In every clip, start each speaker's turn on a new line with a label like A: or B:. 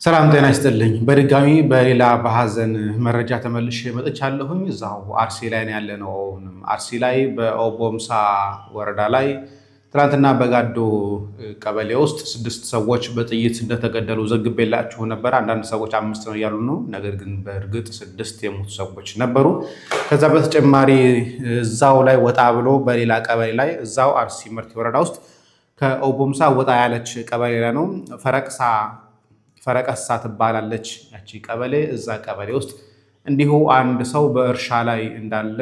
A: ሰላም ጤና ይስጥልኝ በድጋሚ በሌላ በሐዘን መረጃ ተመልሼ መጥቻለሁኝ። እዛው አርሲ ላይ ነው ያለነው። አርሲ ላይ በኦቦምሳ ወረዳ ላይ ትናንትና በጋዶ ቀበሌ ውስጥ 6 ሰዎች በጥይት እንደተገደሉ ዘግቤላችሁ ነበር። አንዳንድ ሰዎች 5 ነው እያሉ ነው። ነገር ግን በእርግጥ 6 የሞቱ ሰዎች ነበሩ። ከዛ በተጨማሪ እዛው ላይ ወጣ ብሎ በሌላ ቀበሌ ላይ እዛው አርሲ መርቲ ወረዳ ውስጥ ከኦቦምሳ ወጣ ያለች ቀበሌ ላይ ነው ፈረቀሳ ትባላለች ያቺ ቀበሌ። እዛ ቀበሌ ውስጥ እንዲሁ አንድ ሰው በእርሻ ላይ እንዳለ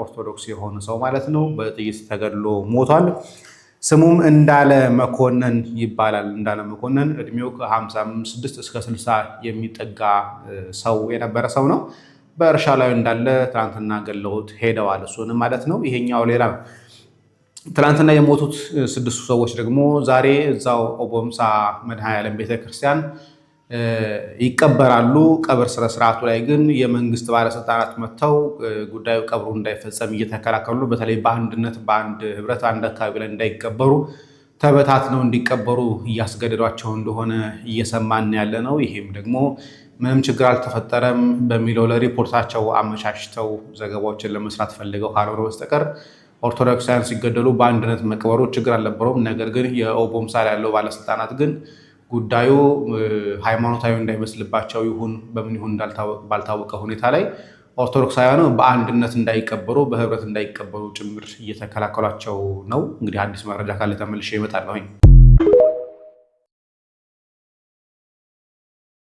A: ኦርቶዶክስ የሆነ ሰው ማለት ነው በጥይት ተገድሎ ሞቷል። ስሙም እንዳለ መኮንን ይባላል። እንዳለ መኮንን እድሜው ከ56 እስከ 60 የሚጠጋ ሰው የነበረ ሰው ነው። በእርሻ ላይ እንዳለ ትናንትና ገለውት ሄደዋል። እሱንም ማለት ነው። ይሄኛው ሌላ ነው። ትናንትና የሞቱት 6 ሰዎች ደግሞ ዛሬ እዛው ኦቦምሳ መድኃኔዓለም ቤተክርስቲያን ይቀበራሉ። ቀብር ስነስርዓቱ ላይ ግን የመንግስት ባለስልጣናት መጥተው ጉዳዩ ቀብሩ እንዳይፈጸም እየተከላከሉ፣ በተለይ በአንድነት በአንድ ህብረት አንድ አካባቢ ላይ እንዳይቀበሩ ተበታትነው እንዲቀበሩ እያስገደዷቸው እንደሆነ እየሰማን ያለ ነው። ይሄም ደግሞ ምንም ችግር አልተፈጠረም በሚለው ለሪፖርታቸው አመቻችተው ዘገባዎችን ለመስራት ፈልገው ካልሆነ በስተቀር ኦርቶዶክሳውያን ሲገደሉ በአንድነት መቀበሩ ችግር አልነበረውም። ነገር ግን የኦቦምሳ ያለው ባለስልጣናት ግን ጉዳዩ ሃይማኖታዊ እንዳይመስልባቸው ይሁን በምን ይሁን ባልታወቀ ሁኔታ ላይ ኦርቶዶክሳውያኑ በአንድነት እንዳይቀበሩ በህብረት እንዳይቀበሩ ጭምር እየተከላከሏቸው ነው። እንግዲህ አዲስ መረጃ ካለ ተመልሼ እመጣለሁኝ።